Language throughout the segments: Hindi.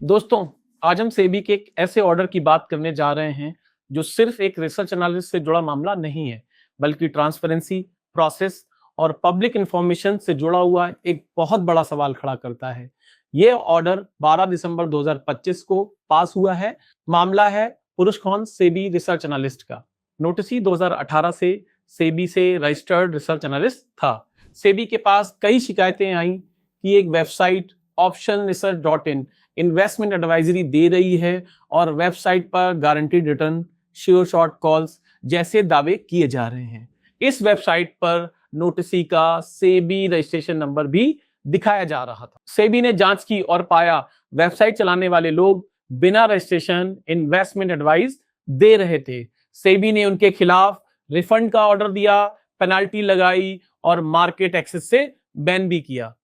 दोस्तों, आज हम सेबी के एक ऐसे ऑर्डर की बात करने जा रहे हैं जो सिर्फ एक रिसर्च एनालिस्ट से जुड़ा मामला नहीं है, बल्कि ट्रांसपेरेंसी, प्रोसेस और पब्लिक इंफॉर्मेशन से जुड़ा हुआ एक बहुत बड़ा सवाल खड़ा करता है। ये ऑर्डर 12 दिसंबर 2025 को पास हुआ है। मामला है पुरुष खान सेबी रिसर्च एनालिस्ट का। नोटिसी 2018 से सेबी से रजिस्टर्ड रिसर्च एनालिस्ट था। सेबी के पास कई शिकायतें आई कि एक वेबसाइट optionresearch.in इन्वेस्टमेंट एडवाइजरी दे रही है और वेबसाइट पर guaranteed return, sure short calls जैसे दावे किए जा रहे हैं। इस वेबसाइट पर नोटिसी का सेबी रजिस्ट्रेशन नंबर भी दिखाया जा रहा था। सेबी ने जांच की और पाया वेबसाइट चलाने वाले लोग बिना रजिस्ट्रेशन इन्वेस्टमेंट एडवाइस दे रहे थे। सेबी ने उनके खिलाफ रिफंड का ऑर्डर दिया, पेनाल्टी लगाई और मार्केट एक्सेस से बैन भी किया।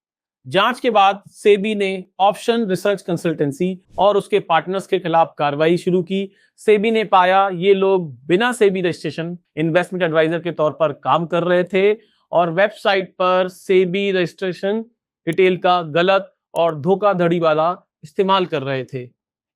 जांच के बाद सेबी ने ऑप्शन रिसर्च कंसल्टेंसी और उसके पार्टनर्स के खिलाफ कार्रवाई शुरू की। सेबी ने पाया ये लोग बिना सेबी रजिस्ट्रेशन इन्वेस्टमेंट एडवाइजर के तौर पर काम कर रहे थे और वेबसाइट पर सेबी रजिस्ट्रेशन डिटेल का गलत और धोखाधड़ी वाला इस्तेमाल कर रहे थे।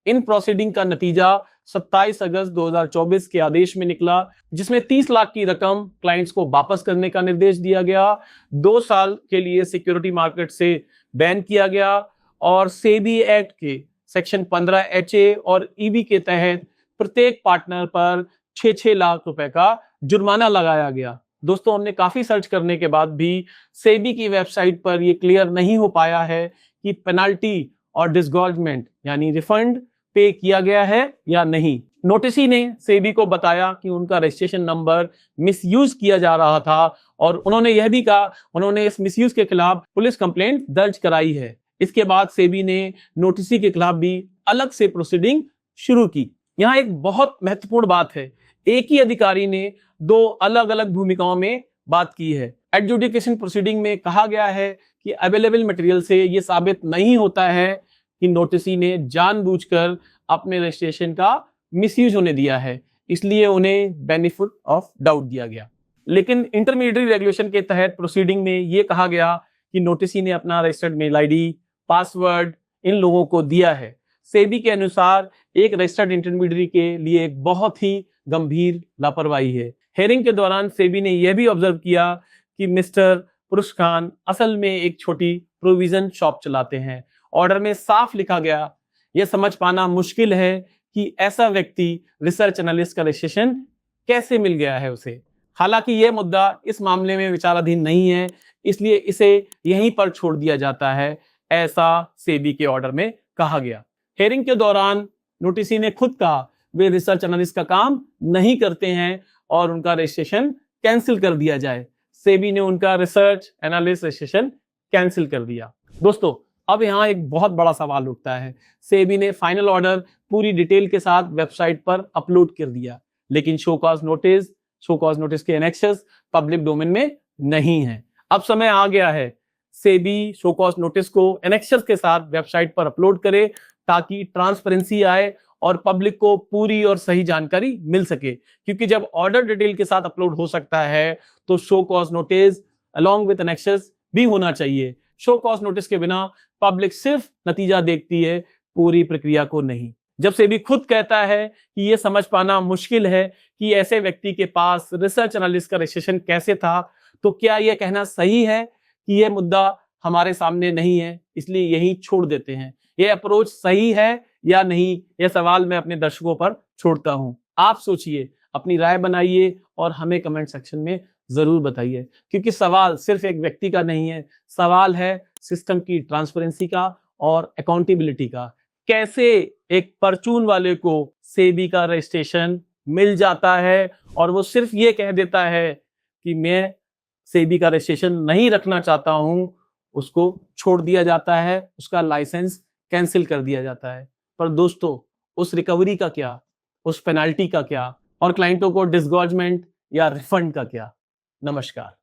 इन प्रोसीडिंग का नतीजा 27 अगस्त 2024 के आदेश में निकला, जिसमें 30 लाख की रकम क्लाइंट्स को वापस करने का निर्देश दिया गया, 2 साल के लिए सिक्योरिटी मार्केट से बैन किया गया और सेबी एक्ट के सेक्शन 15 HA और EB के तहत प्रत्येक पार्टनर पर 6-6 लाख रुपए का जुर्माना लगाया गया। दोस्तों, हमने काफी सर्च करने के बाद भी सेबी की वेबसाइट पर यह क्लियर नहीं हो पाया है कि पेनाल्टी और डिसगॉर्जमेंट यानी रिफंड पे किया गया है या नहीं। नोटिसी ने सेबी को बताया कि उनका रजिस्ट्रेशन नंबर मिसयूज किया जा रहा था और उन्होंने यह भी कहा उन्होंने इस मिसयूज के खिलाफ पुलिस कंप्लेंट दर्ज कराई है। इसके बाद सेबी ने नोटिसी के खिलाफ भी अलग से प्रोसीडिंग शुरू की। यहाँ एक बहुत महत्वपूर्ण बात है, एक ही अधिकारी ने 2 अलग अलग भूमिकाओं में बात की है। एडजुडिकेशन प्रोसीडिंग में कहा गया है कि अवेलेबल मटेरियल से यह साबित नहीं होता है कि नोटिसी ने जानबूझकर अपने रजिस्ट्रेशन का मिसयूज होने दिया है, इसलिए उन्हें बेनिफिट ऑफ डाउट दिया गया। लेकिन इंटरमीडिएट रेगुलेशन के तहत प्रोसीडिंग में यह कहा गया कि नोटिसी ने अपना रजिस्टर्ड मेल आईडी, पासवर्ड इन लोगों को दिया है। सेबी के अनुसार एक रजिस्टर्ड इंटरमीडिएट के लिए एक बहुत ही गंभीर लापरवाही है। हेयरिंग के दौरान सेबी ने यह भी ऑब्जर्व किया कि मिस्टर पुरुष खान असल में एक छोटी प्रोविजन शॉप चलाते हैं। ऑर्डर में साफ लिखा गया, यह समझ पाना मुश्किल है कि ऐसा व्यक्ति रिसर्च एनालिस्ट का रजिस्ट्रेशन कैसे मिल गया है उसे। हालांकि यह मुद्दा इस मामले में विचाराधीन नहीं है, इसलिए इसे यहीं पर छोड़ दिया जाता है, ऐसा सेबी के ऑर्डर में कहा गया। हेयरिंग के दौरान नोटिसी ने खुद कहा वे रिसर्च एनालिस्ट का काम नहीं करते हैं और उनका रजिस्ट्रेशन कैंसिल कर दिया जाए। सेबी ने उनका रिसर्च एनालिस्ट रजिस्ट्रेशन कैंसिल कर दिया। दोस्तों, अब यहाँ एक बहुत बड़ा सवाल उठता है। सेबी ने फाइनल ऑर्डर पूरी डिटेल के साथ वेबसाइट पर अपलोड कर दिया, लेकिन शो कॉज नोटिस के एनेक्सेस पब्लिक डोमेन में नहीं है। अब समय आ गया है सेबी शो कॉज नोटिस को एनेक्सेस के साथ वेबसाइट पर अपलोड करे ताकि ट्रांसपेरेंसी आए और पब्लिक को पूरी और सही जानकारी मिल सके। क्योंकि जब ऑर्डर डिटेल के साथ अपलोड हो सकता है तो show cause notice along with annexes भी होना चाहिए। शो कॉज नोटिस के बिना पब्लिक सिर्फ नतीजा देखती है, पूरी प्रक्रिया को नहीं। जब सेबी खुद कहता है कि यह समझ पाना मुश्किल है कि ऐसे व्यक्ति के पास रिसर्च एनालिस्ट का रजिस्ट्रेशन कैसे था, तो क्या यह कहना सही है कि यह मुद्दा हमारे सामने नहीं है, इसलिए यही छोड़ देते हैं? यह अप्रोच सही है या नहीं, यह सवाल मैं अपने दर्शकों पर छोड़ता हूं। आप सोचिए, अपनी राय बनाइए और हमें कमेंट सेक्शन में जरूर बताइए, क्योंकि सवाल सिर्फ एक व्यक्ति का नहीं है, सवाल है सिस्टम की ट्रांसपेरेंसी का और अकाउंटेबिलिटी का। कैसे एक परचून वाले को सेबी का रजिस्ट्रेशन मिल जाता है और वो सिर्फ ये कह देता है कि मैं सेबी का रजिस्ट्रेशन नहीं रखना चाहता हूं, उसको छोड़ दिया जाता है, उसका लाइसेंस कैंसिल कर दिया जाता है। पर दोस्तों, उस रिकवरी का क्या, उस पेनाल्टी का क्या और क्लाइंटों को डिसगॉर्जमेंट या रिफंड का क्या? नमस्कार।